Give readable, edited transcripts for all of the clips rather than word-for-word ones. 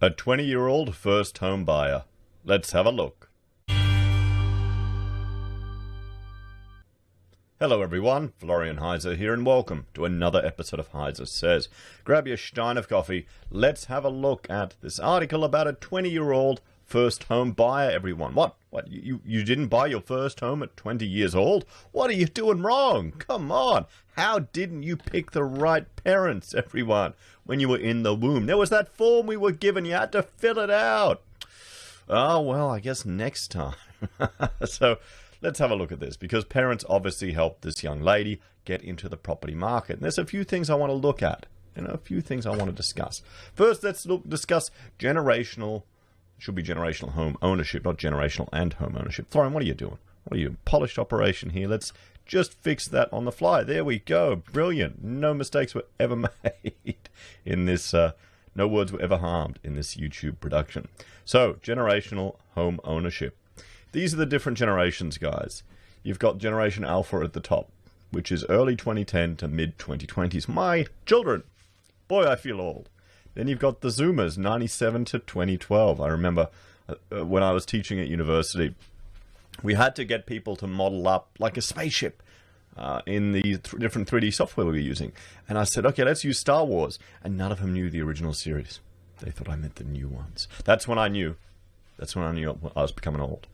A 20-year-old first home buyer. Let's have a look. Hello everyone, Florian.Heise here, and welcome to another episode of HeiseSays. Grab your stein of coffee. Let's have a look at this article about a 20-year-old first home buyer, everyone. What? You didn't buy your first home at 20 years old? What are you doing wrong? Come on. How didn't you pick the right parents, everyone, when you were in the womb? There was that form we were given. You had to fill it out. Oh, well, I guess next time. So let's have a look at this, because parents obviously helped this young lady get into the property market. And there's a few things I want to look at, a few things I want to discuss. First, let's discuss generational. Should be generational home ownership, not generational and home ownership. Florian, what are you doing? What are you? Polished operation here. Let's just fix that on the fly. There we go. Brilliant. No mistakes were ever made in this. No words were ever harmed in this YouTube production. So, generational home ownership. These are the different generations, guys. You've got Generation Alpha at the top, which is early 2010 to mid 2020s. My children. Boy, I feel old. Then you've got the Zoomers, 97 to 2012. I remember when I was teaching at university, we had to get people to model up like a spaceship in the different 3D software we were using. And I said, okay, let's use Star Wars. And none of them knew the original series. They thought I meant the new ones. That's when I knew. That's when I knew I was becoming old.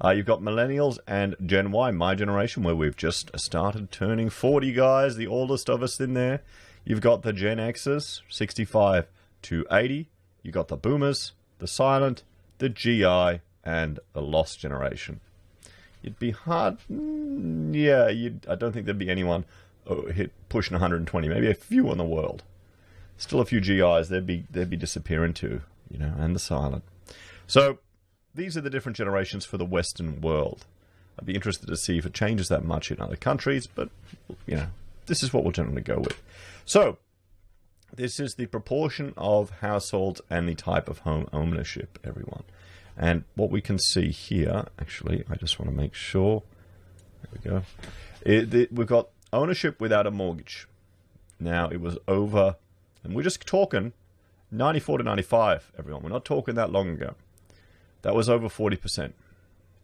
You've got Millennials and Gen Y, my generation, where we've just started turning 40, guys, the oldest of us in there. You've got the Gen Xers, 65 to 80. You've got the Boomers, the Silent, the GI, and the Lost generation. It'd be hard. I don't think there'd be anyone pushing 120. Maybe a few in the world. Still a few GIs. They'd be disappearing too, and the Silent. So these are the different generations for the Western world. I'd be interested to see if it changes that much in other countries, but this is what we'll generally go with. So, this is the proportion of households and the type of home ownership, everyone. And what we can see here, actually, I just want to make sure. There we go. We've got ownership without a mortgage. Now, it was over, and we're just talking 94 to 95, everyone. We're not talking that long ago. That was over 40%.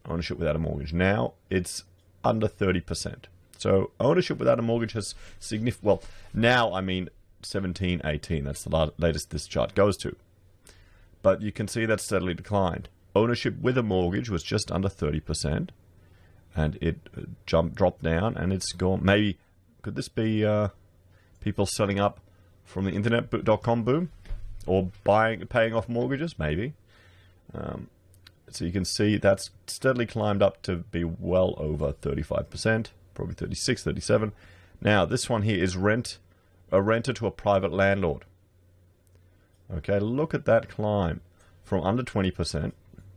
Ownership without a mortgage. Now, it's under 30%. So ownership without a mortgage has significant. Well, now I mean 17, 18. That's the latest this chart goes to. But you can see that steadily declined. Ownership with a mortgage was just under 30%, and it dropped down, and it's gone. Maybe could this be people selling up from the internet.com boom, or paying off mortgages? Maybe. So you can see that's steadily climbed up to be well over 35%. Probably 36, 37. Now, this one here is a renter to a private landlord. Okay, look at that climb from under 20%,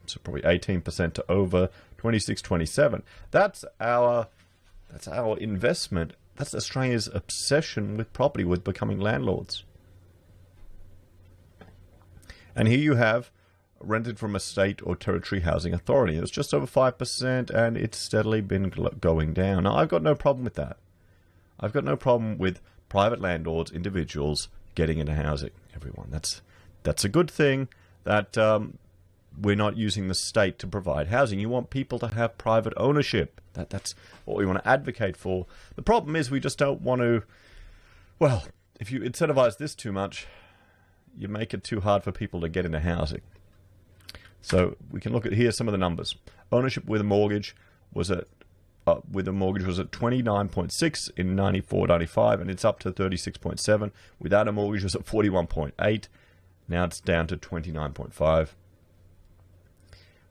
so probably 18% to over 26, 27. That's our investment. That's Australia's obsession with property, with becoming landlords. And here you have rented from a state or territory housing authority. It was just over 5%, and it's steadily been going down. Now, I've got no problem with that. I've got no problem with private landlords, individuals getting into housing, everyone. That's a good thing that we're not using the state to provide housing. You want people to have private ownership. That's what we want to advocate for. The problem is we just don't want to, well, if you incentivize this too much, you make it too hard for people to get into housing. So we can look at here some of the numbers. Ownership with a mortgage was at 29.6 in 94-95, and it's up to 36.7. Without a mortgage, it was at 41.8. Now it's down to 29.5.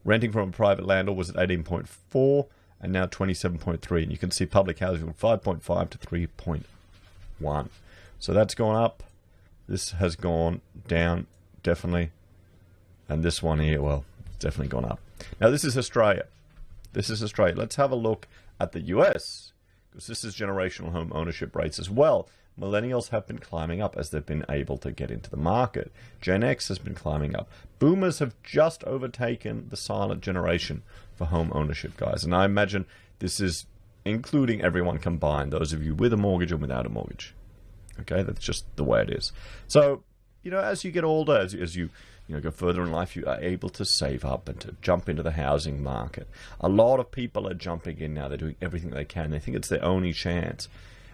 Renting from a private landlord was at 18.4, and now 27.3. And you can see public housing from 5.5 to 3.1. So that's gone up. This has gone down, definitely. And this one here, well, it's definitely gone up. Now, this is Australia. Let's have a look at the US, because this is generational home ownership rates as well. Millennials have been climbing up as they've been able to get into the market. Gen X has been climbing up. Boomers have just overtaken the silent generation for home ownership, guys. And I imagine this is including everyone combined, those of you with a mortgage and without a mortgage. Okay, that's just the way it is. So, as you get older, as you go further in life, you are able to save up and to jump into the housing market. A lot of people are jumping in now. They're doing everything they can. They think it's their only chance.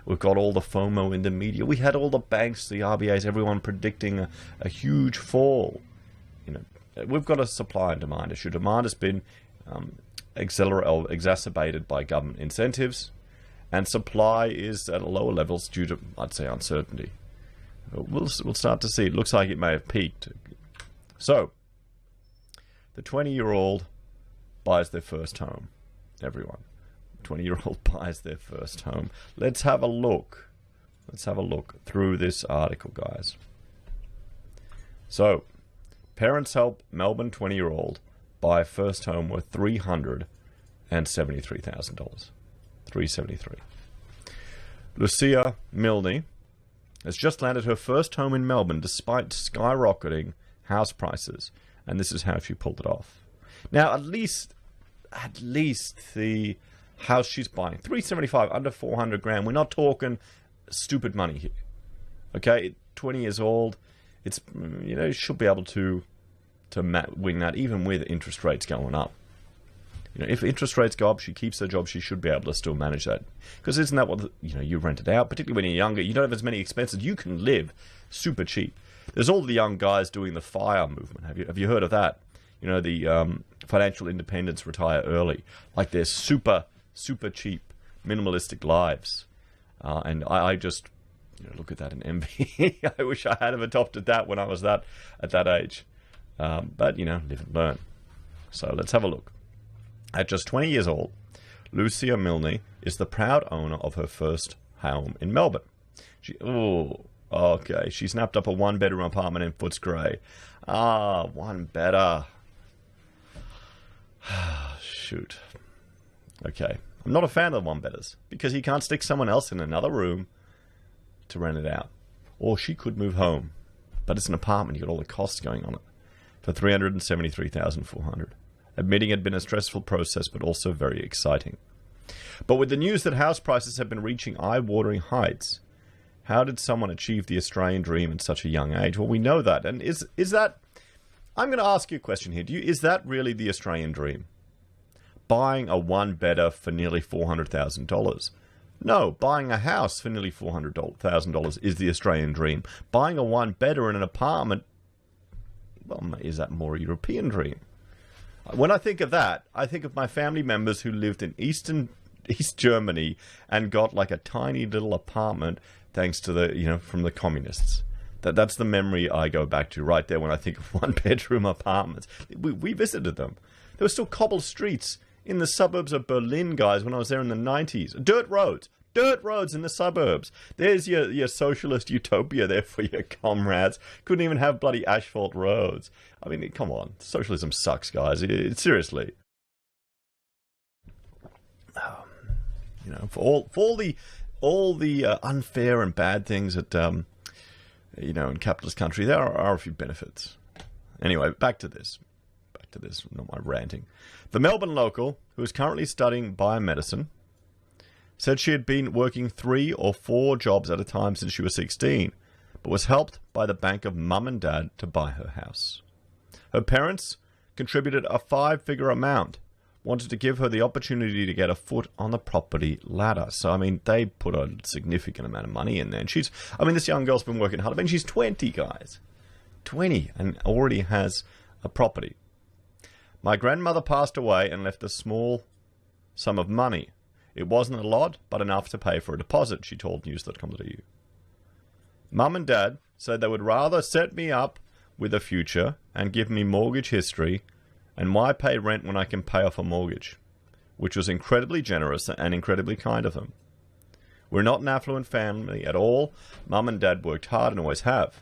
We've got all the FOMO in the media. We had all the banks, the RBAs, everyone predicting a huge fall. We've got a supply and demand issue. Demand has been exacerbated by government incentives, and supply is at lower levels due to, I'd say, uncertainty. We'll start to see. It looks like it may have peaked. So, the 20-year-old buys their first home. Everyone. 20-year-old buys their first home. Let's have a look. Let's have a look through this article, guys. So, parents help Melbourne 20-year-old buy a first home worth $373,000. $373,000. Lucia Milne has just landed her first home in Melbourne despite skyrocketing house prices, and this is how she pulled it off. Now, at least the house she's buying, $375,000, under $400,000. We're not talking stupid money here. Okay, 20 years old. It's should be able to wing that even with interest rates going up. If interest rates go up, she keeps her job. She should be able to still manage that, because isn't that what you rent it out? Particularly when you're younger, you don't have as many expenses. You can live super cheap. There's all the young guys doing the FIRE movement. Have you heard of that? The financial independence, retire early. Like they're super cheap, minimalistic lives. And I just look at that and envy. I wish I had adopted that when I was at that age. But live and learn. So let's have a look. At just 20 years old, Lucia Milne is the proud owner of her first home in Melbourne. She snapped up a one-bedroom apartment in Footscray. One better. Shoot. Okay. I'm not a fan of the one-betters, because he can't stick someone else in another room to rent it out. Or she could move home. But it's an apartment. You've got all the costs going on it. For $373,400. Admitting it had been a stressful process, but also very exciting. But with the news that house prices have been reaching eye-watering heights, how did someone achieve the Australian dream at such a young age? Well, we know that. And is that... I'm going to ask you a question here. Is that really the Australian dream? Buying a one-bedder for nearly $400,000. No, buying a house for nearly $400,000 is the Australian dream. Buying a one-bedder in an apartment, well, is that more a European dream? When I think of that, I think of my family members who lived in East Germany and got like a tiny little apartment thanks to from the communists. That's the memory I go back to right there when I think of one-bedroom apartments. We visited them. There were still cobbled streets in the suburbs of Berlin, guys, when I was there in the 90s. Dirt roads in the suburbs. There's your socialist utopia there for your comrades. Couldn't even have bloody asphalt roads. I mean, come on. Socialism sucks, guys. Seriously. For all the unfair and bad things that in capitalist country, there are a few benefits. Anyway, back to this, not my ranting. The Melbourne local, who is currently studying biomedicine, said she had been working 3 or 4 jobs at a time since she was 16, but was helped by the bank of mum and dad to buy her house. Her parents contributed a 5-figure amount, wanted to give her the opportunity to get a foot on the property ladder. So, I mean, they put a significant amount of money in there. And this young girl's been working hard. I mean, she's 20, guys. 20, and already has a property. My grandmother passed away and left a small sum of money. It wasn't a lot, but enough to pay for a deposit, she told news.com.au. Mum and Dad said they would rather set me up with a future and give me mortgage history, and why pay rent when I can pay off a mortgage, which was incredibly generous and incredibly kind of them. We're not an affluent family at all. Mum and Dad worked hard and always have.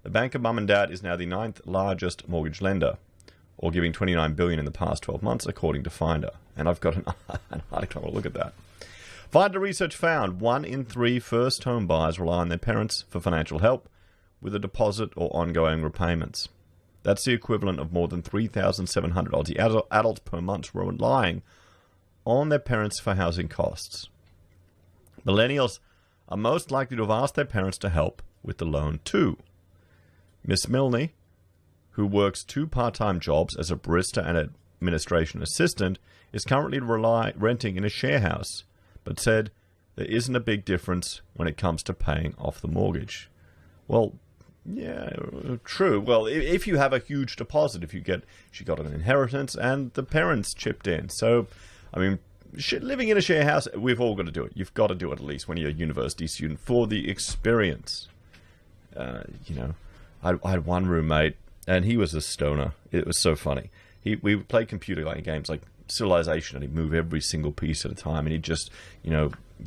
The bank of Mum and Dad is now the 9th largest mortgage lender, or giving $29 billion in the past 12 months, according to Finder. And I've got an article. Look at that. Finder research found 1 in 3 first home buyers rely on their parents for financial help with a deposit or ongoing repayments. That's the equivalent of more than 3,700 Aussie adults per month relying on their parents for housing costs. Millennials are most likely to have asked their parents to help with the loan too. Miss Milne, who works 2 part-time jobs as a barista and administration assistant, is currently renting in a share house, but said there isn't a big difference when it comes to paying off the mortgage. Well, yeah, true. Well, if you have a huge deposit, she got an inheritance and the parents chipped in. So, I mean, living in a share house, we've all got to do it. You've got to do it at least when you're a university student for the experience. I had one roommate and he was a stoner. It was so funny. We would play computer games like Civilization, and he'd move every single piece at a time, and he'd just,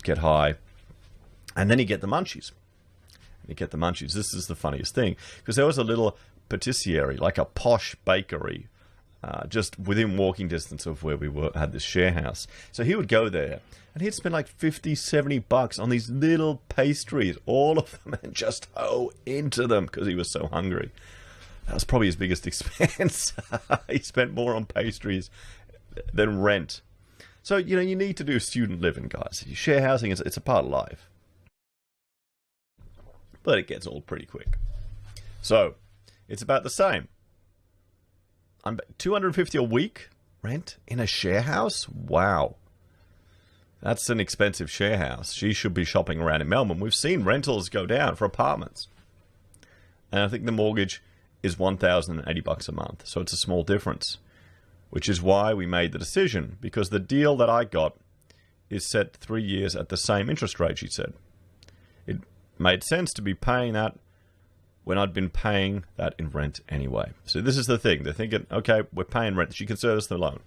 get high, and then he'd get the munchies. This is the funniest thing, because there was a little patisserie, like a posh bakery, just within walking distance of where we had this share house. So he would go there, and he'd spend like $50-$70 on these little pastries, all of them, and just into them because he was so hungry. That was probably his biggest expense. He spent more on pastries than rent. So, you need to do student living, guys. Share housing, it's a part of life. But it gets old pretty quick. So, it's about the same. I'm $250 a week rent in a share house? Wow. That's an expensive share house. She should be shopping around in Melbourne. We've seen rentals go down for apartments. And I think the mortgage is $1,080 a month. So it's a small difference. Which is why we made the decision, because the deal that I got is set 3 years at the same interest rate, she said. It made sense to be paying that when I'd been paying that in rent anyway. So this is the thing. They're thinking, okay, we're paying rent. She can service the loan.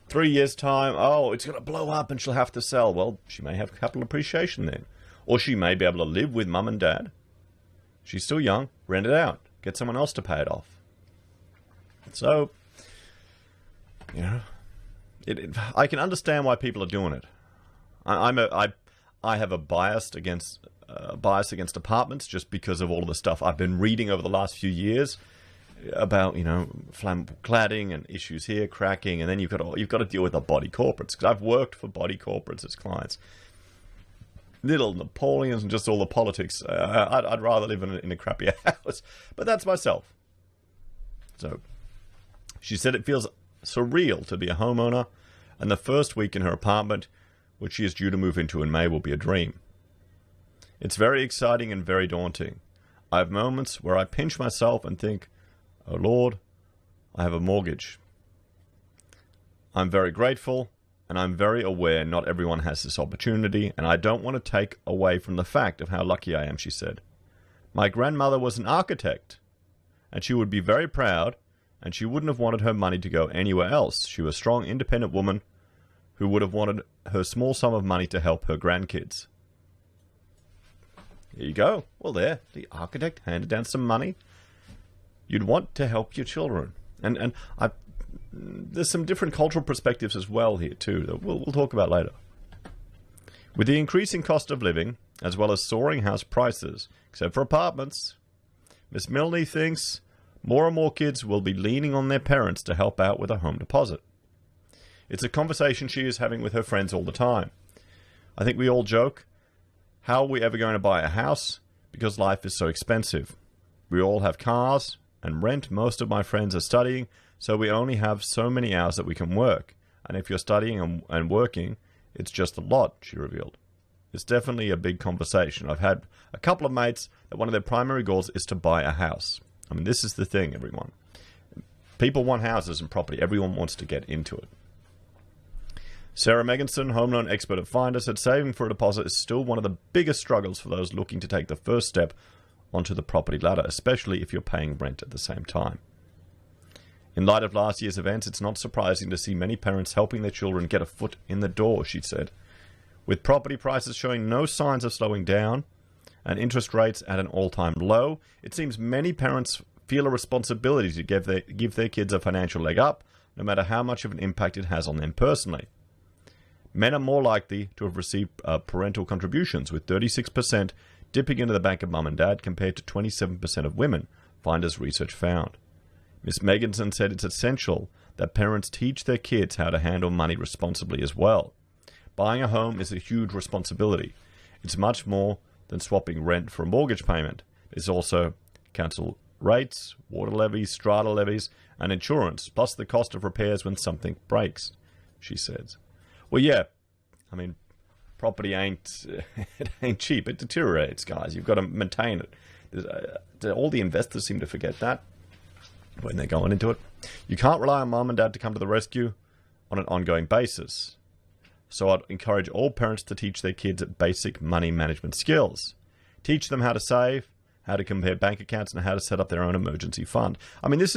3 years' time, it's going to blow up and she'll have to sell. Well, she may have capital appreciation then. Or she may be able to live with mum and dad. She's still young. Rent it out. Get someone else to pay it off. So, I can understand why people are doing it. I have a bias against apartments just because of all of the stuff I've been reading over the last few years about flammable cladding and issues here, cracking, and then you've got to deal with the body corporates, because I've worked for body corporates as clients. Little Napoleons and just all the politics. I'd rather live in a crappier house, but that's myself. So she said it feels surreal to be a homeowner, and the first week in her apartment, which she is due to move into in May, will be a dream. It's very exciting and very daunting. I have moments where I pinch myself and think, oh Lord, I have a mortgage. I'm very grateful, and I'm very aware not everyone has this opportunity, and I don't want to take away from the fact of how lucky I am, she said. My grandmother was an architect, and she would be very proud, and she wouldn't have wanted her money to go anywhere else. She was a strong, independent woman who would have wanted her small sum of money to help her grandkids. There you go. Well, there, the architect handed down some money. You'd want to help your children. And there's some different cultural perspectives as well here, too, that we'll talk about later. With the increasing cost of living, as well as soaring house prices, except for apartments, Miss Milne thinks more and more kids will be leaning on their parents to help out with a home deposit. It's a conversation she is having with her friends all the time. I think we all joke, how are we ever going to buy a house? Because life is so expensive. We all have cars and rent. Most of my friends are studying, so we only have so many hours that we can work. And if you're studying and working, it's just a lot, she revealed. It's definitely a big conversation. I've had a couple of mates that one of their primary goals is to buy a house. I mean, this is the thing, everyone. People want houses and property. Everyone wants to get into it. Sarah Megginson, home loan expert at Finder, said saving for a deposit is still one of the biggest struggles for those looking to take the first step onto the property ladder, especially if you're paying rent at the same time. In light of last year's events, it's not surprising to see many parents helping their children get a foot in the door, she said. With property prices showing no signs of slowing down and interest rates at an all-time low, it seems many parents feel a responsibility to give their kids a financial leg up, no matter how much of an impact it has on them personally. Men are more likely to have received parental contributions, with 36% dipping into the bank of mum and dad compared to 27% of women, Finder's research found. Ms. Megginson said it's essential that parents teach their kids how to handle money responsibly as well. Buying a home is a huge responsibility. It's much more than swapping rent for a mortgage payment. There's also council rates, water levies, strata levies, and insurance, plus the cost of repairs when something breaks, she says. Well, yeah, I mean, property ain't it ain't cheap. It deteriorates, guys. You've got to maintain it. All the investors seem to forget that when they're going into it. You can't rely on mum and dad to come to the rescue on an ongoing basis. So I'd encourage all parents to teach their kids basic money management skills. Teach them how to save, how to compare bank accounts, and how to set up their own emergency fund. I mean, this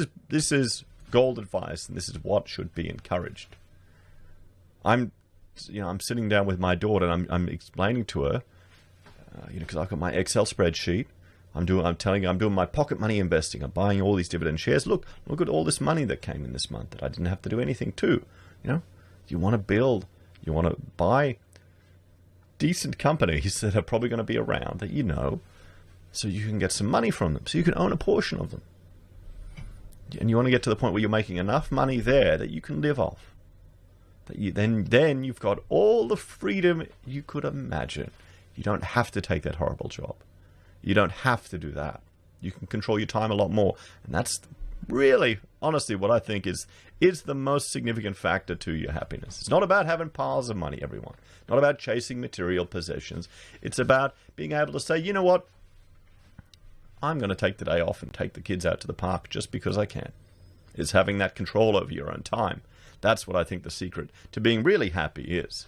is gold advice, and this is what should be encouraged. I'm sitting down with my daughter, and I'm explaining to her, because I've got my Excel spreadsheet. I'm telling her I'm doing my pocket money investing. I'm buying all these dividend shares. Look at all this money that came in this month that I didn't have to do anything to. You want to build, you want to buy decent companies that are probably going to be around that so you can get some money from them, so you can own a portion of them. And you want to get to the point where you're making enough money there that you can live off. Then you've got all the freedom you could imagine. You don't have to take that horrible job. You don't have to do that. You can control your time a lot more. And that's really, honestly, what I think is the most significant factor to your happiness. It's not about having piles of money, everyone. Not about chasing material possessions. It's about being able to say, you know what? I'm going to take the day off and take the kids out to the park just because I can. It's having that control over your own time. That's what I think the secret to being really happy is.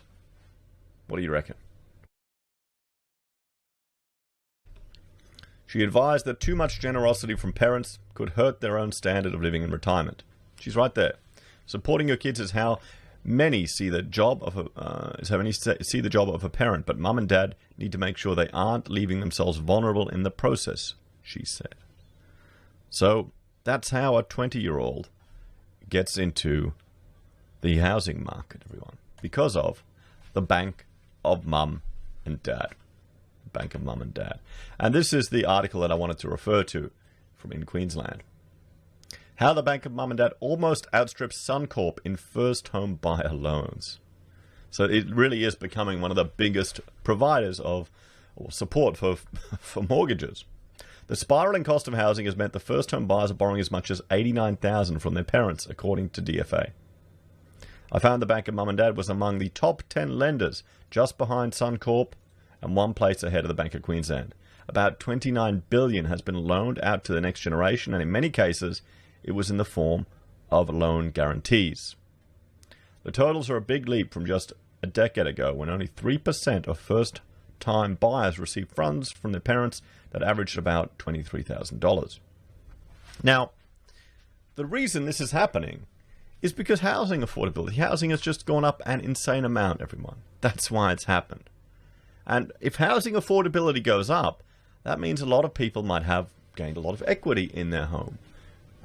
What do you reckon? She advised that too much generosity from parents could hurt their own standard of living in retirement. She's right there. Supporting your kids is how many see the job of a parent, but mum and dad need to make sure they aren't leaving themselves vulnerable in the process, she said. So that's how a 20-year-old gets into the housing market, everyone, because of the Bank of Mum and Dad. Bank of Mum and Dad. And this is the article that I wanted to refer to from in Queensland. How the Bank of Mum and Dad almost outstrips Suncorp in first home buyer loans. So it really is becoming one of the biggest providers of support for mortgages. The spiraling cost of housing has meant the first home buyers are borrowing as much as $89,000 from their parents, according to DFA. I found the Bank of Mum and Dad was among the top 10 lenders, just behind Suncorp and one place ahead of the Bank of Queensland. About $29 billion has been loaned out to the next generation, and in many cases, it was in the form of loan guarantees. The totals are a big leap from just a decade ago, when only 3% of first-time buyers received funds from their parents that averaged about $23,000. Now, the reason this is happening is because housing affordability. Housing has just gone up an insane amount, everyone. That's why it's happened. And if housing affordability goes up, that means a lot of people might have gained a lot of equity in their home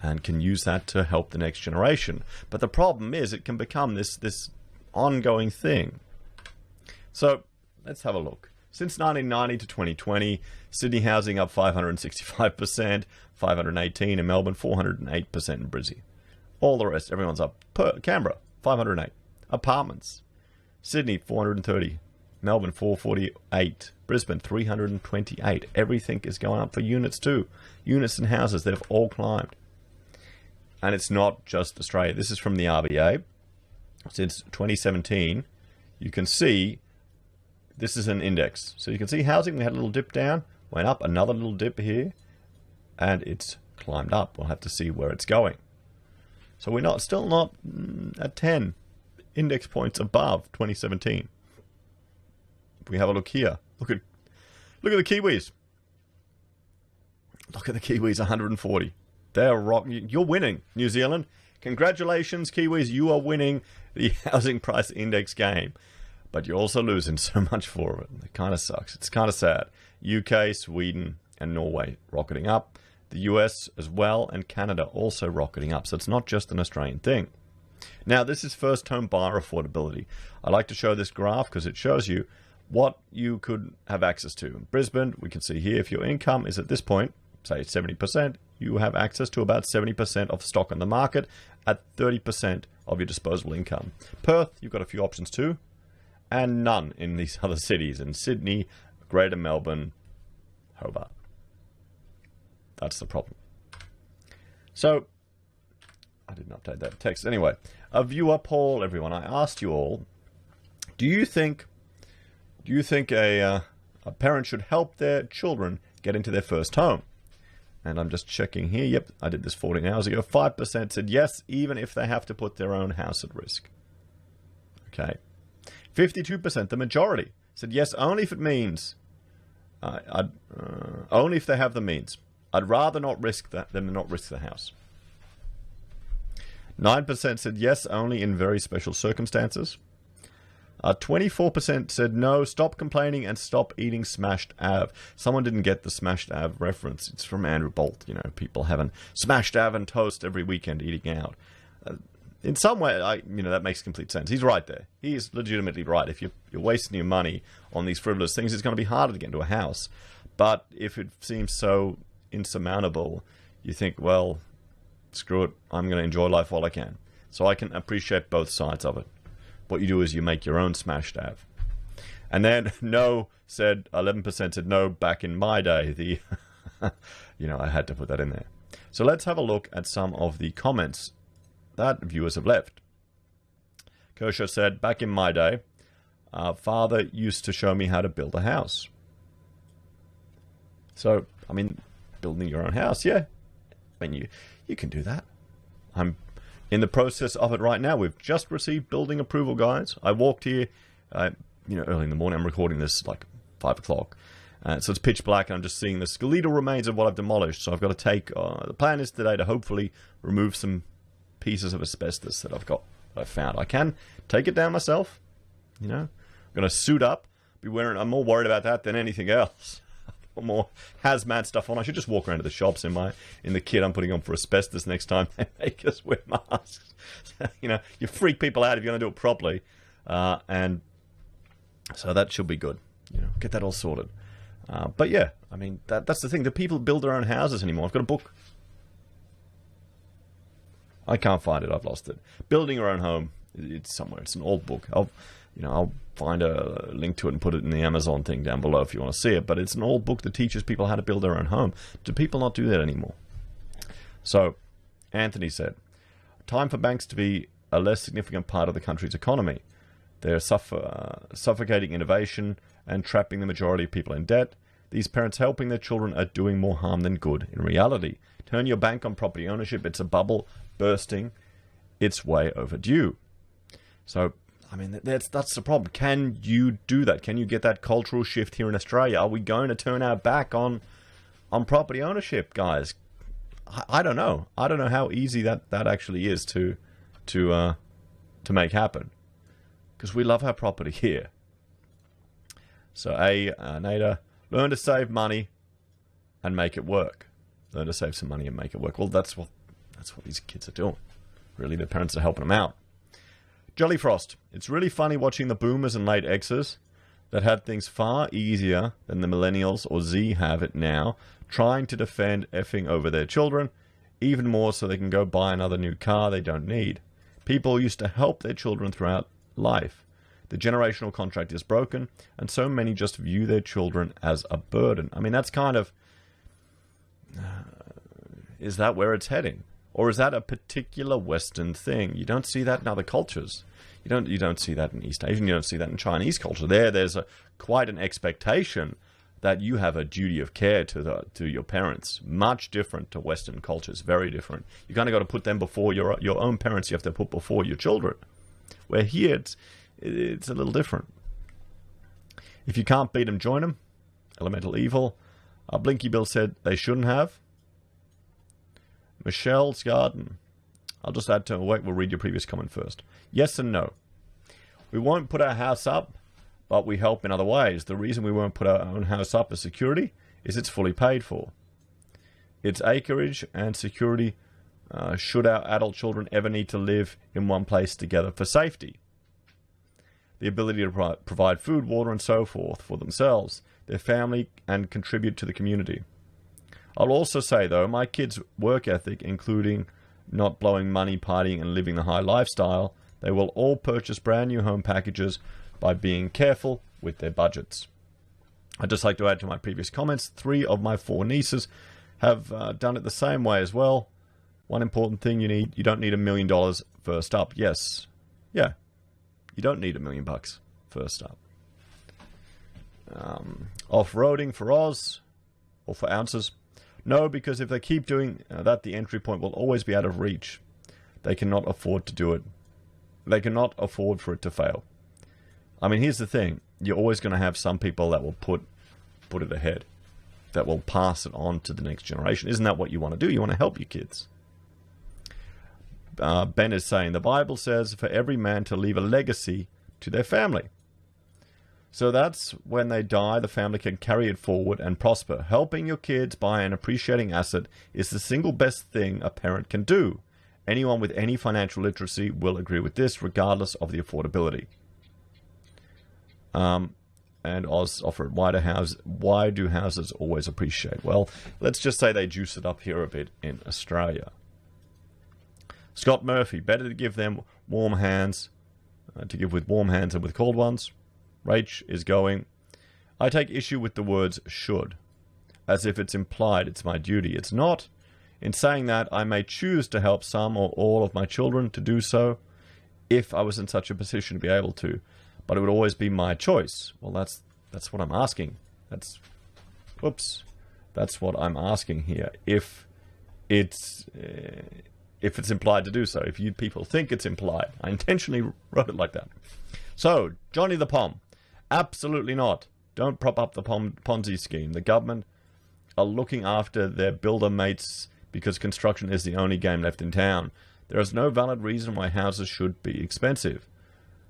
and can use that to help the next generation. But the problem is it can become this ongoing thing. So let's have a look. Since 1990 to 2020, Sydney housing up 565%, 518 in Melbourne, 408% in Brisbane. All the rest, everyone's up. Canberra, 508. Apartments. Sydney, 430. Melbourne, 448. Brisbane, 328. Everything is going up for units too. Units and houses, they've all climbed. And it's not just Australia. This is from the RBA. Since 2017, you can see this is an index. So you can see housing, we had a little dip down, went up, another little dip here, and it's climbed up. We'll have to see where it's going. So we're still not at 10 index points above 2017. If we have a look here, look at the Kiwis. Look at the Kiwis, 140. They're rocking. You're winning, New Zealand. Congratulations, Kiwis. You are winning the housing price index game. But you're also losing so much for it. It kind of sucks. It's kind of sad. UK, Sweden, and Norway rocketing up. The US as well, and Canada also rocketing up. So it's not just an Australian thing. Now, this is first home buyer affordability. I like to show this graph because it shows you what you could have access to. In Brisbane, we can see here, if your income is at this point, say 70%, you have access to about 70% of stock on the market at 30% of your disposable income. Perth, you've got a few options too, and none in these other cities, in Sydney, Greater Melbourne, Hobart. That's the problem. So, I didn't update that text. Anyway, a viewer poll, everyone. I asked you all, do you think a parent should help their children get into their first home? And I'm just checking here. Yep, I did this 14 hours ago. 5% said yes, even if they have to put their own house at risk. Okay. 52%, the majority, said yes, only if it means, only if they have the means. I'd rather not risk that than not risk the house. 9% said yes, only in very special circumstances. 24% said no, stop complaining and stop eating smashed Av. Someone didn't get the smashed Av reference. It's from Andrew Bolt. You know, people having smashed Av and toast every weekend eating out. In some way, that makes complete sense. He's right there. He is legitimately right. If you're wasting your money on these frivolous things, it's going to be harder to get into a house. But if it seems so insurmountable, you think, well, screw it, I'm going to enjoy life while I can. So I can appreciate both sides of it. What you do is you make your own smashed Av. And then no said, 11% said no back in my day. I had to put that in there. So let's have a look at some of the comments that viewers have left. Kershaw said, back in my day, father used to show me how to build a house. So, building your own house, yeah. You can do that. I'm in the process of it right now. We've just received building approval, guys. I walked here, early in the morning. I'm recording this like 5 o'clock. So it's pitch black, and I'm just seeing the skeletal remains of what I've demolished. So I've got to take, the plan is today to hopefully remove some pieces of asbestos that I found. I can take it down myself. I'm going to suit up, I'm more worried about that than anything else. More hazmat stuff on. I should just walk around to the shops in the kit I'm putting on for asbestos next time they make us wear masks. You freak people out if you're going to do it properly, and so that should be good. Get that all sorted. But yeah, that's the thing. Do people build their own houses anymore? I've got a book. I can't find it. I've lost it. Building your own home. It's somewhere. It's an old book. I'll find a link to it and put it in the Amazon thing down below if you want to see it. But it's an old book that teaches people how to build their own home. Do people not do that anymore? So, Anthony said, time for banks to be a less significant part of the country's economy. They're suffocating innovation and trapping the majority of people in debt. These parents helping their children are doing more harm than good. In reality, turn your bank on property ownership. It's a bubble bursting. It's way overdue. So, that's the problem. Can you do that? Can you get that cultural shift here in Australia? Are we going to turn our back on property ownership, guys? I don't know. I don't know how easy that actually is to make happen, because we love our property here. So, Nada, learn to save money and make it work. Learn to save some money and make it work. Well, that's what these kids are doing. Really, their parents are helping them out. Jellyfrost, it's really funny watching the boomers and late Xers that had things far easier than the millennials or Z have it now, trying to defend effing over their children, even more so they can go buy another new car they don't need. People used to help their children throughout life. The generational contract is broken, and so many just view their children as a burden. That's kind of... is that where it's heading? Or is that a particular Western thing? You don't see that in other cultures. You don't see that in East Asian. You don't see that in Chinese culture. There's quite an expectation that you have a duty of care to your parents. Much different to Western cultures. Very different. You kind of got to put them before your own parents. You have to put before your children. Where here it's a little different. If you can't beat them, join them. Elemental Evil. Blinky Bill said they shouldn't have. Michelle's Garden. I'll just add to it. Wait, we'll read your previous comment first. Yes and no. We won't put our house up, but we help in other ways. The reason we won't put our own house up as security is it's fully paid for. It's acreage and security. Should our adult children ever need to live in one place together for safety? The ability to provide food, water, and so forth for themselves, their family, and contribute to the community. I'll also say, though, my kids' work ethic, including not blowing money, partying, and living the high lifestyle, they will all purchase brand new home packages by being careful with their budgets. I'd just like to add to my previous comments, 3 of my 4 nieces have done it the same way as well. One important thing you don't need $1 million first up. Yes. Yeah. You don't need $1 million first up. Off-roading for Oz or for ounces. No, because if they keep doing that, the entry point will always be out of reach. They cannot afford to do it. They cannot afford for it to fail. I mean, here's the thing. You're always going to have some people that will put it ahead, that will pass it on to the next generation. Isn't that what you want to do? You want to help your kids. Ben is saying, the Bible says for every man to leave a legacy to their family. So that's when they die, the family can carry it forward and prosper. Helping your kids buy an appreciating asset is the single best thing a parent can do. Anyone with any financial literacy will agree with this, regardless of the affordability. And Oz offered, why do houses always appreciate? Well, let's just say they juice it up here a bit in Australia. Scott Murphy, better to give them warm hands, to give with warm hands and with cold ones. Rach is going, I take issue with the words should, as if it's implied it's my duty. It's not. In saying that, I may choose to help some or all of my children to do so, if I was in such a position to be able to, but it would always be my choice. Well, that's what I'm asking. That's what I'm asking here. If it's implied to do so, if you people think it's implied, I intentionally wrote it like that. So, Johnny the Pom, absolutely not. Don't prop up the Ponzi scheme. The government are looking after their builder mates because construction is the only game left in town. There is no valid reason why houses should be expensive.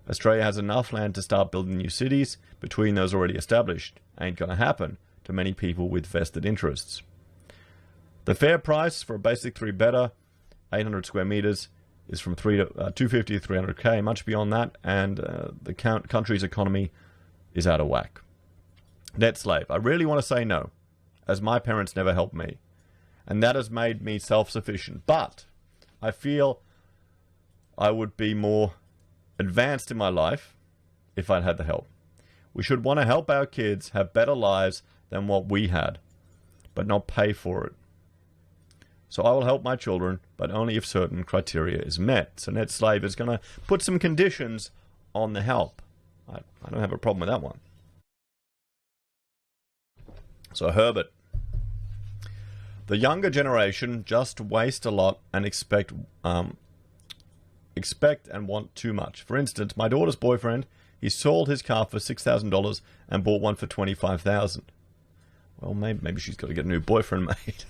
Australia has enough land to start building new cities between those already established. Ain't gonna happen to many people with vested interests. The fair price for a basic 3-bedder, 800 square meters, is from 250 to 300k, much beyond that, and the country's economy is out of whack. Net slave. I really want to say no, as my parents never helped me, and that has made me self-sufficient. But I feel I would be more advanced in my life if I'd had the help. We should want to help our kids have better lives than what we had, but not pay for it. So I will help my children, but only if certain criteria is met. So Net Slave is going to put some conditions on the help. I don't have a problem with that one. So Herbert. The younger generation just waste a lot and expect and want too much. For instance, my daughter's boyfriend, he sold his car for $6,000 and bought one for $25,000. Well, maybe she's got to get a new boyfriend, mate.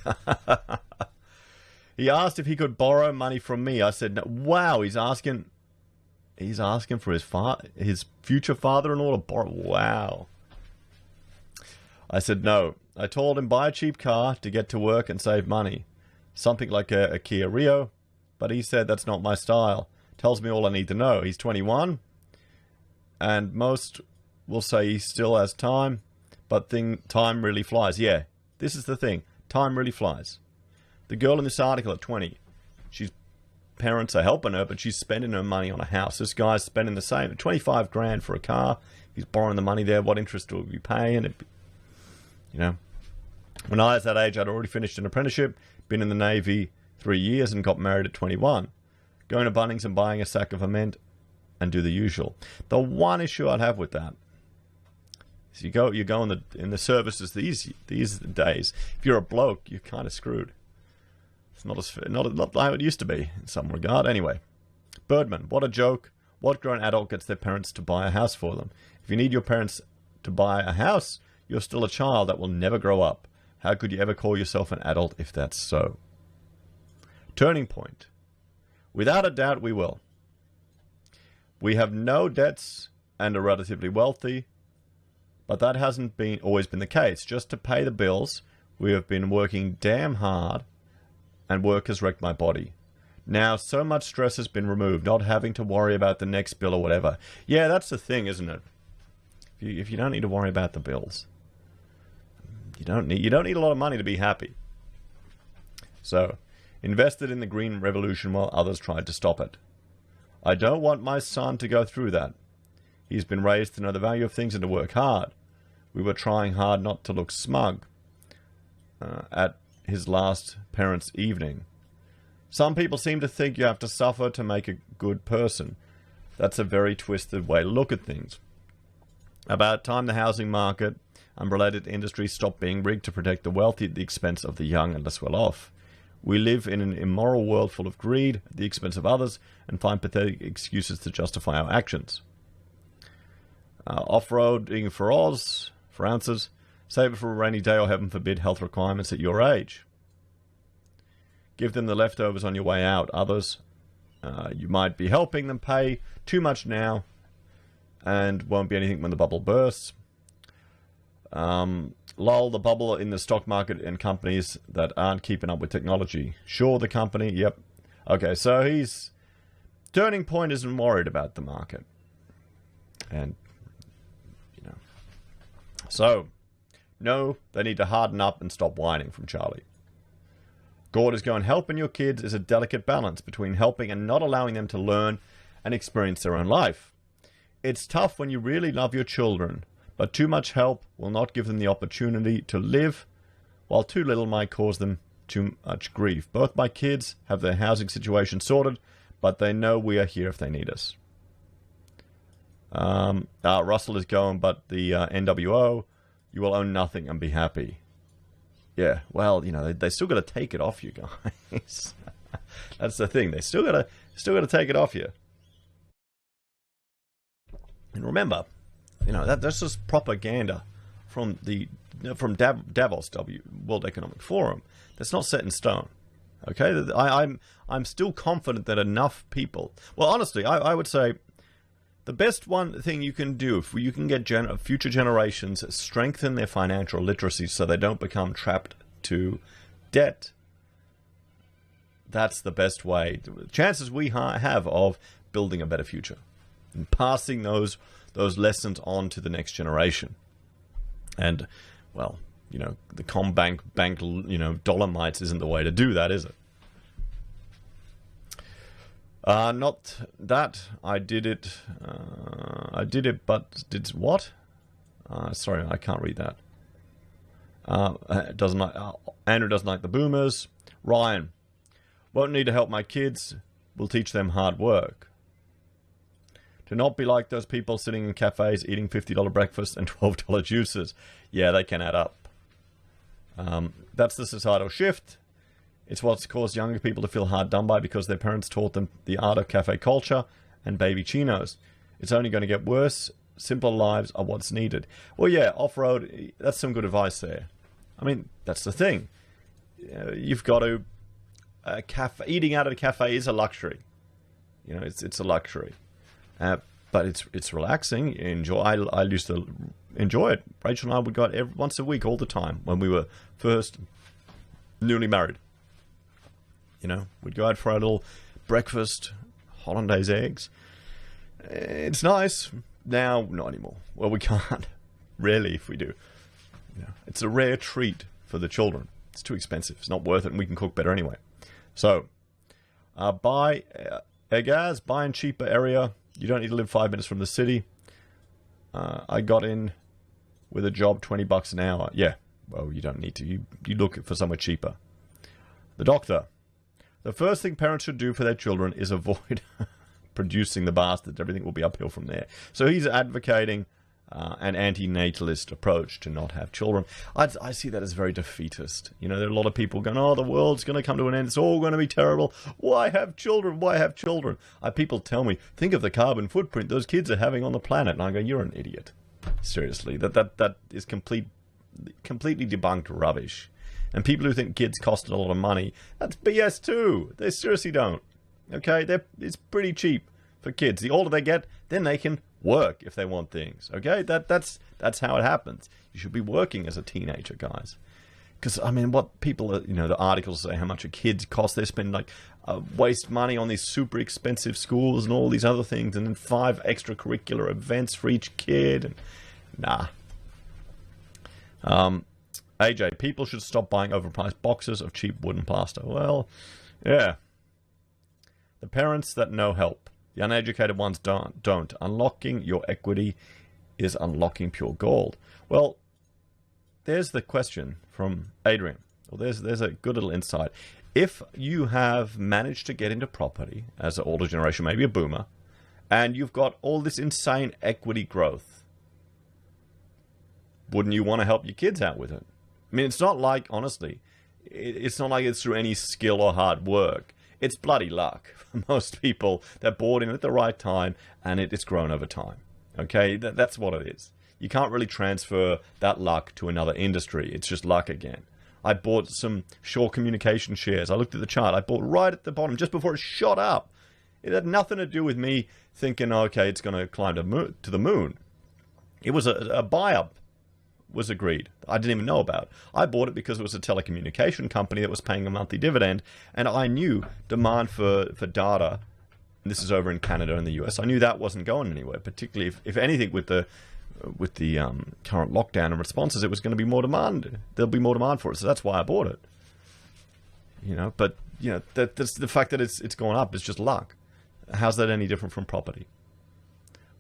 He asked if he could borrow money from me. I said, no. Wow, he's asking for his future father-in-law to borrow. Wow. I said no. I told him buy a cheap car to get to work and save money. Something like a Kia Rio. But he said that's not my style. Tells me all I need to know. He's 21. And most will say he still has time. But time really flies. Yeah, this is the thing. Time really flies. The girl in this article at 20, she's parents are helping her, but she's spending her money on a house. This guy's spending the same, 25 grand for a car. He's borrowing the money there. What interest will he be paying? When I was that age, I'd already finished an apprenticeship, been in the Navy 3 years, and got married at 21. Going to Bunnings and buying a sack of cement and do the usual. The one issue I'd have with that is you go in the services these days. If you're a bloke, you're kind of screwed. It's not like it used to be in some regard. Anyway, Birdman, what a joke. What grown adult gets their parents to buy a house for them? If you need your parents to buy a house, you're still a child that will never grow up. How could you ever call yourself an adult if that's so? Turning point. Without a doubt, we will. We have no debts and are relatively wealthy, but that hasn't always been the case. Just to pay the bills, we have been working damn hard, and work has wrecked my body. Now, so much stress has been removed, not having to worry about the next bill or whatever. Yeah, that's the thing, isn't it? If you don't need to worry about the bills, you don't need a lot of money to be happy. So, invested in the green revolution while others tried to stop it. I don't want my son to go through that. He's been raised to know the value of things and to work hard. We were trying hard not to look smug at his last parents' evening. Some people seem to think you have to suffer to make a good person. That's a very twisted way to look at things. About time the housing market and related industries stop being rigged to protect the wealthy at the expense of the young and less well off. We live in an immoral world full of greed at the expense of others and find pathetic excuses to justify our actions. Off-roading for ounces, save it for a rainy day or heaven forbid health requirements at your age. Give them the leftovers on your way out. Others, you might be helping them pay too much now and won't be anything when the bubble bursts. Lull the bubble in the stock market and companies that aren't keeping up with technology. Sure, the company, yep. Okay, so he's... Turning Point isn't worried about the market. And, you know. So, no, they need to harden up and stop whining from Charlie. Gord is going, helping your kids is a delicate balance between helping and not allowing them to learn and experience their own life. It's tough when you really love your children, but too much help will not give them the opportunity to live, while too little might cause them too much grief. Both my kids have their housing situation sorted, but they know we are here if they need us. Russell is going, but the NWO, you will own nothing and be happy. Yeah, well, you know, they still got to take it off you guys. That's the thing. They still got to take it off you. And remember, you know, that's just propaganda from Davos, World Economic Forum. That's not set in stone. Okay, I'm still confident that enough people. Well, honestly, I would say the best one thing you can do if you can get future generations strengthen their financial literacy so they don't become trapped to debt. That's the best way. The chances we have of building a better future and passing those lessons on to the next generation. And, well, you know, the bank, you know, Dolomites isn't the way to do that, is it? Not that. I did it, but did what? Sorry, I can't read that. Andrew doesn't like the boomers. Ryan, won't need to help my kids. We'll teach them hard work. To not be like those people sitting in cafes eating $50 breakfast and $12 juices. Yeah, they can add up. That's the societal shift. It's what's caused younger people to feel hard done by because their parents taught them the art of cafe culture and baby chinos. It's only going to get worse. Simpler lives are what's needed. Well, yeah, off-road, that's some good advice there. I mean, that's the thing. You've got to... eating out at a cafe is a luxury. You know, it's a luxury. But it's relaxing. I used to enjoy it. Rachel and I would go out once a week all the time when we were first newly married. You know, we'd go out for our little breakfast, hollandaise eggs. It's nice. Now, not anymore. Well, we can't. Rarely if we do. You know, it's a rare treat for the children. It's too expensive. It's not worth it, and we can cook better anyway. So, buy in cheaper area. You don't need to live 5 minutes from the city. I got in with a job, $20 an hour. Yeah, well, you don't need to. You look for somewhere cheaper. The doctor. The first thing parents should do for their children is avoid producing the bastards. Everything will be uphill from there. So he's advocating an anti-natalist approach to not have children. I see that as very defeatist. You know, there are a lot of people going, oh, the world's going to come to an end. It's all going to be terrible. Why have children? Why have children? People tell me, think of the carbon footprint those kids are having on the planet. And I go, you're an idiot. Seriously, that is completely debunked rubbish. And people who think kids cost a lot of money, that's BS too. They seriously don't. Okay, it's pretty cheap for kids. The older they get, then they can work if they want things. Okay, that's how it happens. You should be working as a teenager, guys. Because I mean, what people are, you know, the articles say how much a kids cost. They spend like waste money on these super expensive schools and all these other things, and then 5 extracurricular events for each kid. And nah. AJ, people should stop buying overpriced boxes of cheap wooden plaster. Well, yeah. The parents that know help. The uneducated ones don't. Unlocking your equity is unlocking pure gold. Well, there's the question from Adrian. Well, there's a good little insight. If you have managed to get into property as an older generation, maybe a boomer, and you've got all this insane equity growth, wouldn't you want to help your kids out with it? I mean, it's not like, honestly, it's not like it's through any skill or hard work. It's bloody luck for most people that bought in at the right time, and it's grown over time. Okay, that's what it is. You can't really transfer that luck to another industry. It's just luck again. I bought some Shaw Communication shares. I looked at the chart. I bought right at the bottom, just before it shot up. It had nothing to do with me thinking, okay, it's going to climb to the moon. It was a buy-up was agreed. I didn't even know about. I bought it because it was a telecommunication company that was paying a monthly dividend, and I knew demand for data, and this is over in Canada and the US, I knew that wasn't going anywhere, particularly if anything with the current lockdown and responses, it was going to be more demand. There'll be more demand for it, so that's why I bought it. But that's the fact that it's gone up is just luck. How's that any different from property?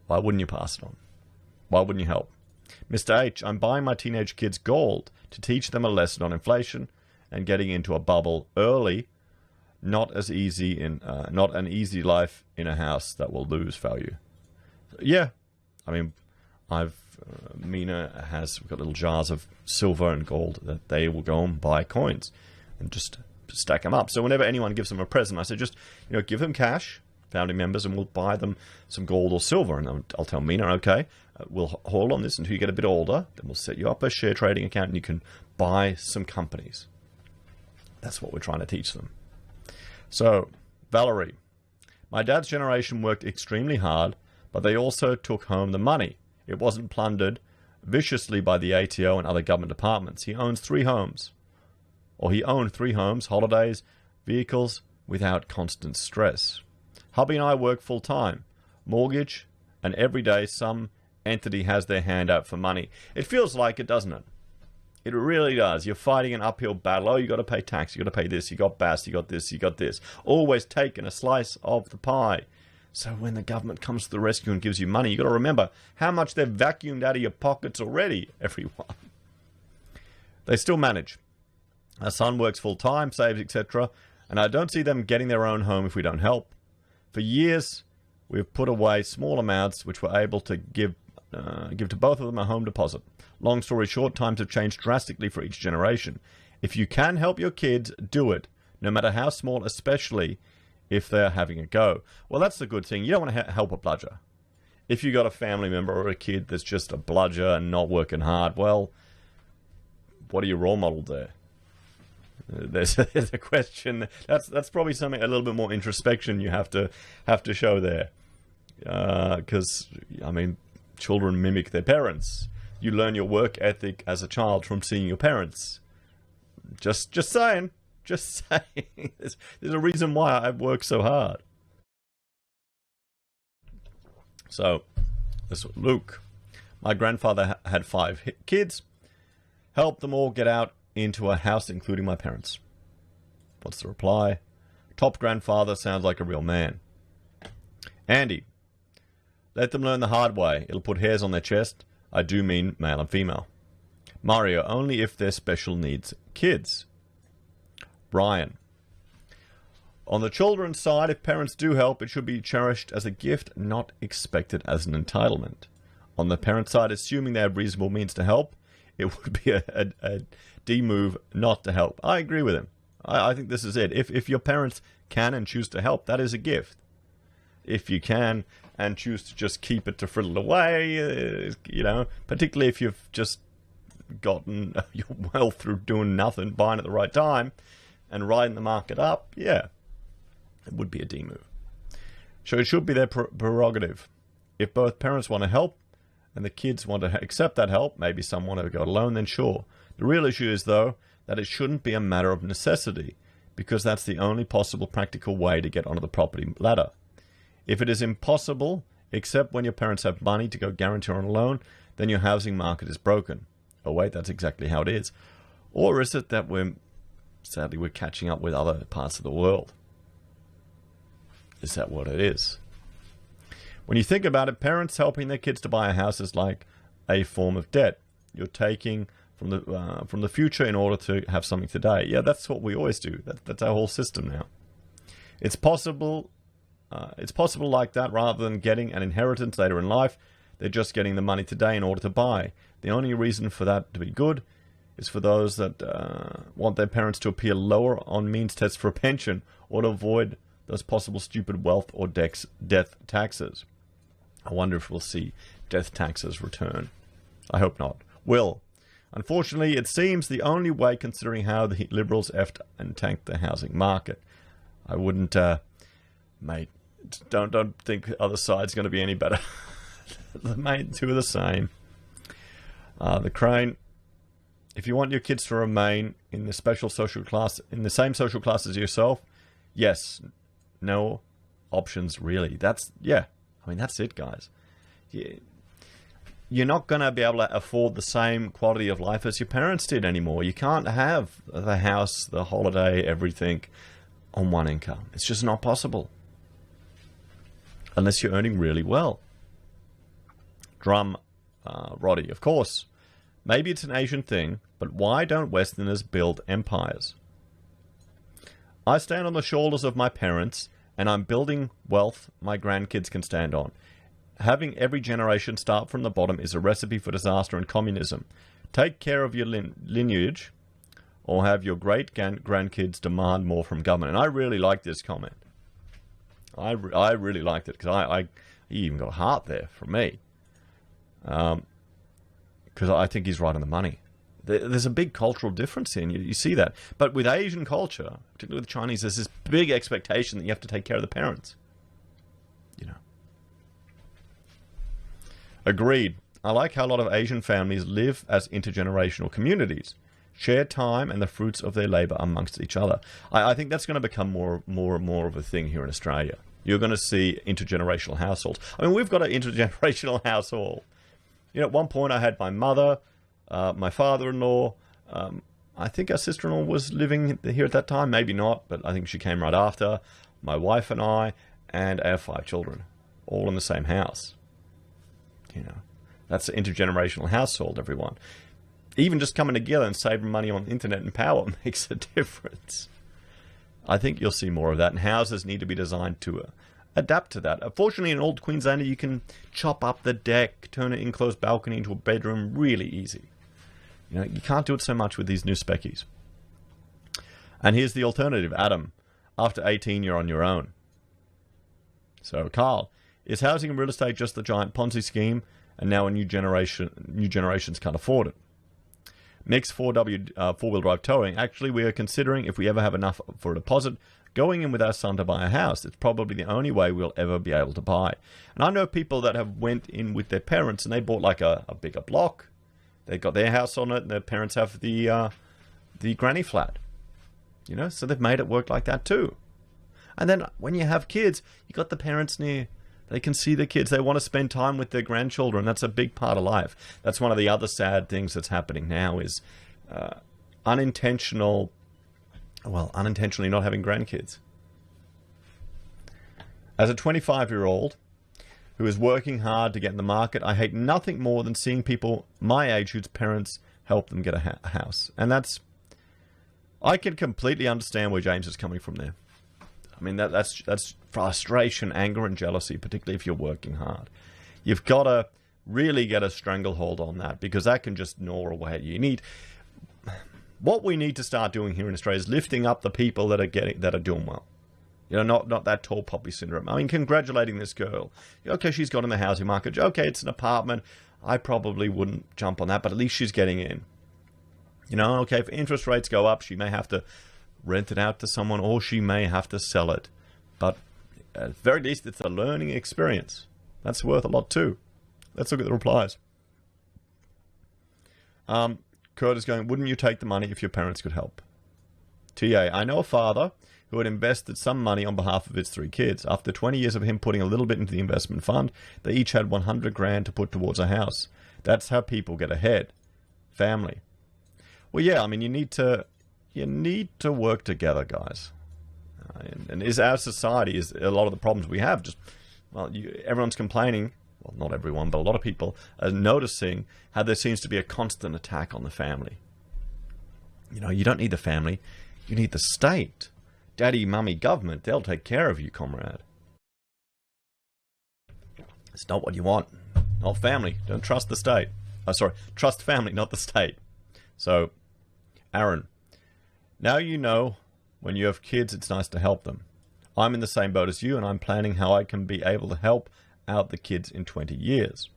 Why wouldn't you pass it on? Why wouldn't you help? Mr. H, I'm buying my teenage kids gold to teach them a lesson on inflation and getting into a bubble early. Not an easy life in a house that will lose value. Yeah, I mean, Mina we've got little jars of silver and gold that they will go and buy coins and just stack them up. So whenever anyone gives them a present, I say just, give them cash, family members, and we'll buy them some gold or silver. And I'll tell Mina, okay, we'll hold on this until you get a bit older. Then we'll set you up a share trading account and you can buy some companies. That's what we're trying to teach them. So, Valerie, my dad's generation worked extremely hard, but they also took home the money. It wasn't plundered viciously by the ATO and other government departments. He owns 3 homes. Or he owned 3 homes, holidays, vehicles, without constant stress. Hubby and I work full-time. Mortgage, and every day some entity has their hand out for money. It feels like it, doesn't it? It really does. You're fighting an uphill battle. Oh, you got to pay tax. You got to pay this. You got BAS. You got this. You got this. Always taking a slice of the pie. So when the government comes to the rescue and gives you money, you got to remember how much they've vacuumed out of your pockets already, everyone. They still manage. Our son works full-time, saves, etc. And I don't see them getting their own home if we don't help. For years, we've put away small amounts which we're able to give to both of them a home deposit. Long story short, times have changed drastically for each generation. If you can help your kids, do it, no matter how small, especially if they're having a go. Well, that's the good thing. You don't want to help a bludger. If you got a family member or a kid that's just a bludger and not working hard, well, what are your role models there? There's a question. That's probably something a little bit more introspection you have to show there, because I mean, children mimic their parents. You learn your work ethic as a child from seeing your parents. Just saying. Just saying. There's a reason why I work so hard. So, this Luke. My grandfather had 5 kids. Helped them all get out into a house, including my parents. What's the reply? Top grandfather sounds like a real man. Andy. Let them learn the hard way. It'll put hairs on their chest. I do mean male and female. Mario, only if they're special needs kids. Brian. On the children's side, if parents do help, it should be cherished as a gift, not expected as an entitlement. On the parent side, assuming they have reasonable means to help, it would be a D-move not to help. I agree with him. I think this is it. If your parents can and choose to help, that is a gift. If you can and choose to just keep it to friddle away, particularly if you've just gotten your wealth through doing nothing, buying at the right time, and riding the market up, yeah, it would be a D move. So it should be their prerogative. If both parents want to help and the kids want to accept that help, maybe some want to go alone, then sure. The real issue is, though, that it shouldn't be a matter of necessity, because that's the only possible practical way to get onto the property ladder. If it is impossible, except when your parents have money to go guarantee on a loan, then your housing market is broken. Oh wait, that's exactly how it is. Or is it that we're catching up with other parts of the world? Is that what it is? When you think about it, parents helping their kids to buy a house is like a form of debt. You're taking from the future in order to have something today. Yeah, that's what we always do. That's our whole system now. It's possible. It's possible like that. Rather than getting an inheritance later in life, they're just getting the money today in order to buy. The only reason for that to be good is for those that want their parents to appear lower on means tests for a pension or to avoid those possible stupid wealth or death taxes. I wonder if we'll see death taxes return. I hope not. Will. Unfortunately, it seems the only way, considering how the Liberals effed and tanked the housing market. I wouldn't, mate, don't think the other side's going to be any better. The main two are the same. The Crane, if you want your kids to remain in the special social class, in the same social class as yourself, yes, no options really. That's it, guys. You're not going to be able to afford the same quality of life as your parents did anymore. You can't have the house, the holiday, everything on one income. It's just not possible. Unless you're earning really well. Roddy, of course. Maybe it's an Asian thing, but why don't Westerners build empires? I stand on the shoulders of my parents, and I'm building wealth my grandkids can stand on. Having every generation start from the bottom is a recipe for disaster and communism. Take care of your lineage, or have your great-grandkids demand more from government. And I really like this comment. I really liked it, because he even got a heart there from me. Because I think he's right on the money. There's a big cultural difference here, and you see that. But with Asian culture, particularly with Chinese, there's this big expectation that you have to take care of the parents. You know. Agreed. I like how a lot of Asian families live as intergenerational communities, share time and the fruits of their labor amongst each other. I think that's going to become more and more of a thing here in Australia. You're going to see intergenerational households. I mean, we've got an intergenerational household. You know, at one point I had my mother, my father-in-law, I think our sister-in-law was living here at that time, maybe not, but I think she came right after, my wife and I, and our 5 children, all in the same house. You know, that's an intergenerational household, everyone. Even just coming together and saving money on internet and power makes a difference. I think you'll see more of that, and houses need to be designed to adapt to that. Fortunately, in old Queenslander, you can chop up the deck, turn an enclosed balcony into a bedroom really easy. You know, you can't do it so much with these new speckies. And here's the alternative, Adam. After 18, you're on your own. So, Carl, is housing and real estate just the giant Ponzi scheme, and now new generations can't afford it? Mixed 4wheel drive towing. Actually, we are considering, if we ever have enough for a deposit, going in with our son to buy a house. It's probably the only way we'll ever be able to buy. And I know people that have went in with their parents and they bought like a bigger block. They got their house on it, and their parents have the granny flat. You know, so they've made it work like that too. And then when you have kids, you got the parents near. They can see the kids. They want to spend time with their grandchildren. That's a big part of life. That's one of the other sad things that's happening now is unintentionally not having grandkids. As a 25-year-old who is working hard to get in the market, I hate nothing more than seeing people my age whose parents help them get a house. And I can completely understand where James is coming from there. I mean, that's frustration, anger, and jealousy, particularly if you're working hard. You've got to really get a stranglehold on that, because that can just gnaw away at you. What we need to start doing here in Australia is lifting up the people that are doing well. You know, not that tall poppy syndrome. I mean, congratulating this girl. Okay, she's got in the housing market. Okay, it's an apartment. I probably wouldn't jump on that, but at least she's getting in. You know, okay, if interest rates go up, she may have to rent it out to someone, or she may have to sell it. But at the very least, it's a learning experience. That's worth a lot too. Let's look at the replies. Kurt is going, wouldn't you take the money if your parents could help? TA, I know a father who had invested some money on behalf of his 3 kids. After 20 years of him putting a little bit into the investment fund, they each had 100 grand to put towards a house. That's how people get ahead. Family. Well, yeah, I mean, you need to work together, guys. And is our society, is a lot of the problems we have just, well, everyone's complaining well, not everyone, but a lot of people are noticing how there seems to be a constant attack on the family. You know, you don't need the family, you need the state. Daddy, mummy, government, they'll take care of you, comrade. It's not what you want. Not family. Don't trust the state. Oh, sorry. Trust family, not the state. So, Aaron, now you know when you have kids, it's nice to help them. I'm in the same boat as you, and I'm planning how I can be able to help out the kids in 20 years.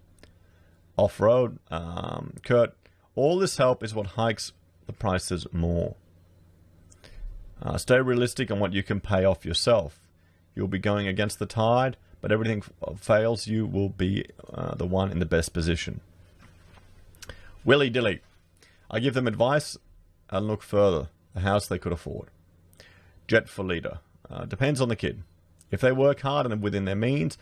Off-road, Kurt, all this help is what hikes the prices more. Stay realistic on what you can pay off yourself. You'll be going against the tide, but everything fails, you will be the one in the best position. Willy Dilly. I give them advice and look further. The house they could afford. Jet for leader. Depends on the kid. If they work hard and within their means,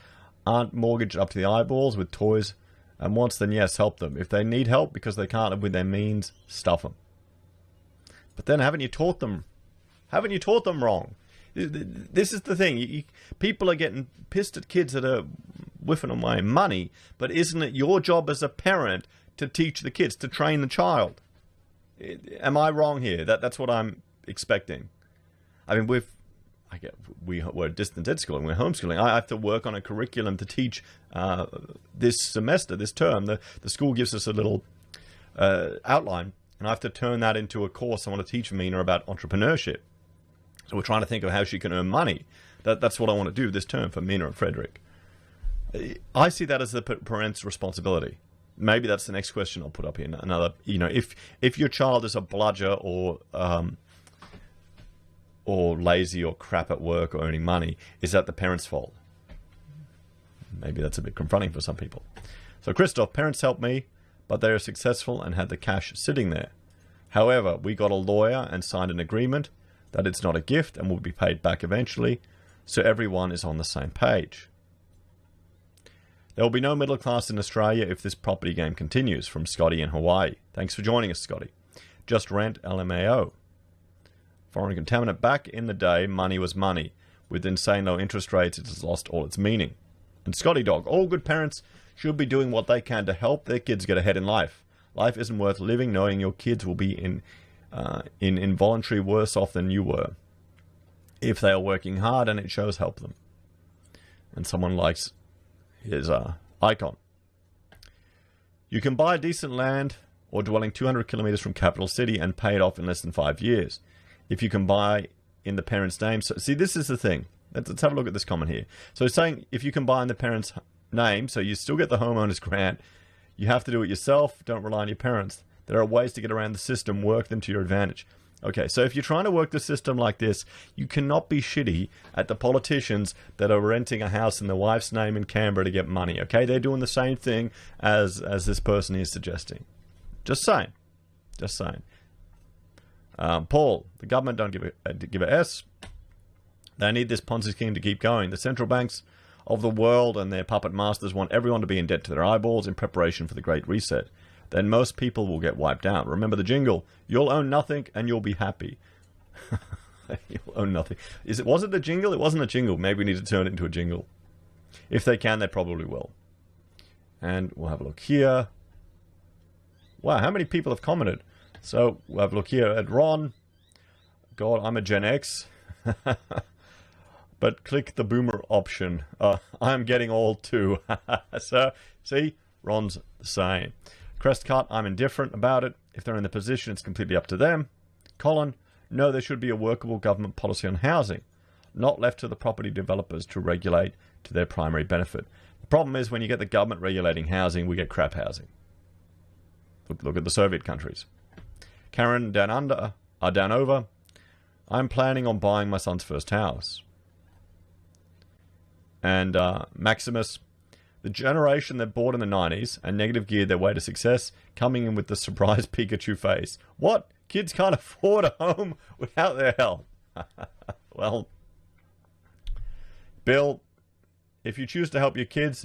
aren't mortgaged up to the eyeballs with toys and wants, then yes, help them. If they need help because they can't live with their means, stuff them. But then haven't you taught them? Haven't you taught them wrong? This is the thing. People are getting pissed at kids that are whiffing away money, but isn't it your job as a parent to teach the kids, to train the child? Am I wrong here? That's what I'm expecting. I mean, we're distance ed schooling, we're homeschooling. I have to work on a curriculum to teach this semester, this term. The school gives us a little outline, and I have to turn that into a course. I want to teach Mina about entrepreneurship. So we're trying to think of how she can earn money. That's what I want to do this term for Mina and Frederick. I see that as the parent's responsibility. Maybe that's the next question I'll put up here. Another, if your child is a bludger or lazy or crap at work or earning money, is that the parent's fault? Maybe that's a bit confronting for some people. So Christoph, parents helped me, but they are successful and had the cash sitting there. However, we got a lawyer and signed an agreement that it's not a gift and will be paid back eventually, so everyone is on the same page. There will be no middle class in Australia if this property game continues. From Scotty in Hawaii. Thanks for joining us, Scotty. Just rent LMAO. Foreign contaminant. Back in the day, money was money. With insane low interest rates, it has lost all its meaning. And Scotty Dog. All good parents should be doing what they can to help their kids get ahead in life. Life isn't worth living knowing your kids will be in involuntary worse off than you were. If they are working hard and it shows, help them. And someone likes his icon. You can buy decent land or dwelling 200 kilometers from capital city and pay it off in less than 5 years. If you can buy in the parent's name. So, see, this is the thing. Let's have a look at this comment here. So it's saying if you can buy in the parent's name, so you still get the homeowner's grant, you have to do it yourself. Don't rely on your parents. There are ways to get around the system, work them to your advantage. Okay, so if you're trying to work the system like this, you cannot be shitty at the politicians that are renting a house in the wife's name in Canberra to get money, okay? They're doing the same thing as this person is suggesting. Just saying. Just saying. Paul, the government don't give a S. They need this Ponzi scheme to keep going. The central banks of the world and their puppet masters want everyone to be in debt to their eyeballs in preparation for the Great Reset. Then most people will get wiped out. Remember the jingle. You'll own nothing and you'll be happy. You'll own nothing. Was it the jingle? It wasn't a jingle. Maybe we need to turn it into a jingle. If they can, they probably will. And we'll have a look here. Wow, how many people have commented? So we'll have a look here at Ron. God, I'm a Gen X. But click the boomer option. I'm getting old too. So, see, Ron's the same. Crestcut, I'm indifferent about it. If they're in the position, it's completely up to them. Colin, no, there should be a workable government policy on housing, not left to the property developers to regulate to their primary benefit. The problem is when you get the government regulating housing, we get crap housing. Look at the Soviet countries. Karen, down over. I'm planning on buying my son's first house. And Maximus, the generation that bought in the 90s and negative geared their way to success, coming in with the surprise Pikachu face. What? Kids can't afford a home without their help. Well, Bill, if you choose to help your kids,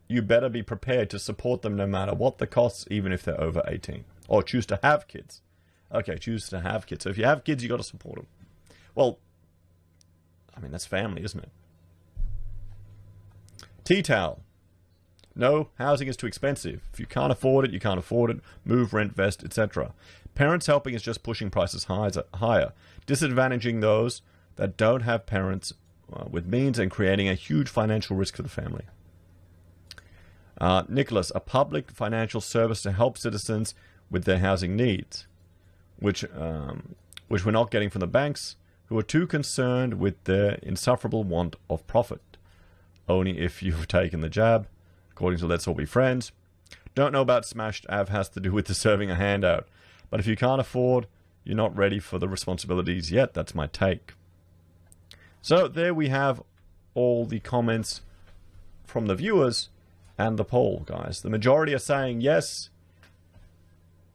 you better be prepared to support them no matter what the costs, even if they're over 18. Or choose to have kids. Okay, choose to have kids. So if you have kids, you got to support them. Well, I mean, that's family, isn't it? Tea towel. No, housing is too expensive. If you can't afford it, you can't afford it. Move, rent, vest, etc. Parents helping is just pushing prices higher, disadvantaging those that don't have parents with means and creating a huge financial risk for the family. Nicholas, a public financial service to help citizens with their housing needs, which we're not getting from the banks, who are too concerned with their insufferable want of profit. Only if you've taken the jab, according to Let's All Be Friends. Don't know about Smashed Av has to do with deserving a handout. But if you can't afford, you're not ready for the responsibilities yet. That's my take. So there we have all the comments from the viewers and the poll, guys. The majority are saying yes,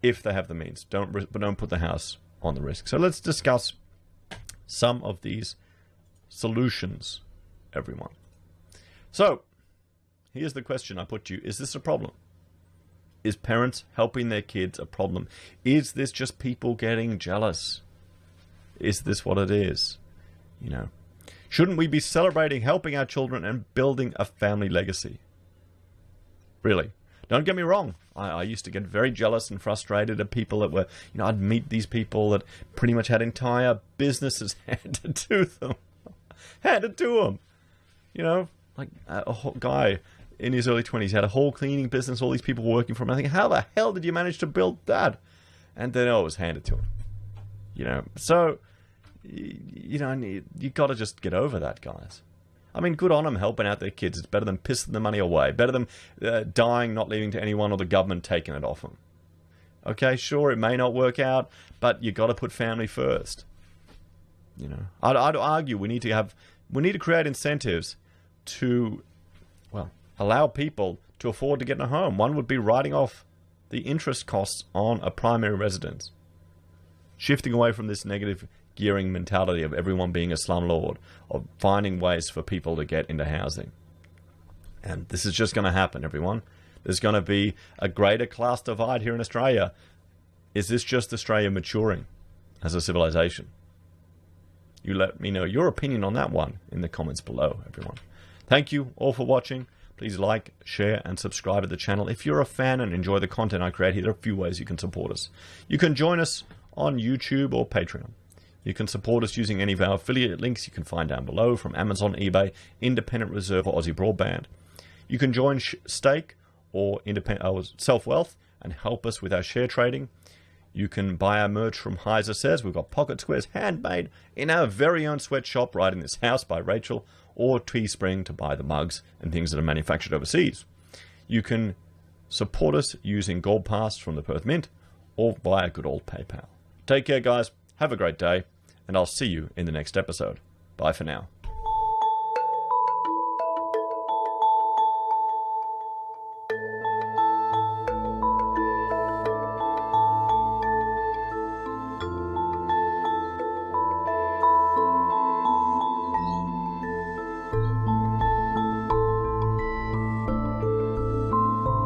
if they have the means. But don't put the house on the risk. So let's discuss some of these solutions, everyone. So here's the question I put to you. Is this a problem? Is parents helping their kids a problem? Is this just people getting jealous? Is this what it is? You know, shouldn't we be celebrating helping our children and building a family legacy? Really. Don't get me wrong. I used to get very jealous and frustrated at people that were, you know, I'd meet these people that pretty much had entire businesses handed to them. Handed to them. You know, like a whole guy in his early 20s had a whole cleaning business, all these people working for him. I think, how the hell did you manage to build that? And then it was handed to him. You know, so, you know, you got to just get over that, guys. I mean, good on them helping out their kids. It's better than pissing the money away. Better than dying, not leaving to anyone, or the government taking it off them. Okay, sure, it may not work out, but you got to put family first. You know, I'd argue we need to create incentives to, well, allow people to afford to get in a home. One would be writing off the interest costs on a primary residence. Shifting away from this negative gearing mentality of everyone being a slumlord, of finding ways for people to get into housing. And this is just going to happen, everyone. There's going to be a greater class divide here in Australia. Is this just Australia maturing as a civilization? You let me know your opinion on that one in the comments below, everyone. Thank you all for watching. Please like, share, and subscribe to the channel. If you're a fan and enjoy the content I create here, there are a few ways you can support us. You can join us on YouTube or Patreon. You can support us using any of our affiliate links you can find down below from Amazon, eBay, Independent Reserve, or AussieBroadband. You can join Stake or SelfWealth and help us with our share trading. You can buy our merch from HeiseSays. We've got pocket squares handmade in our very own sweatshop right in this house by Rachel, or Teespring to buy the mugs and things that are manufactured overseas. You can support us using Gold Pass from the Perth Mint or via good old PayPal. Take care, guys. Have a great day, and I'll see you in the next episode. Bye for now.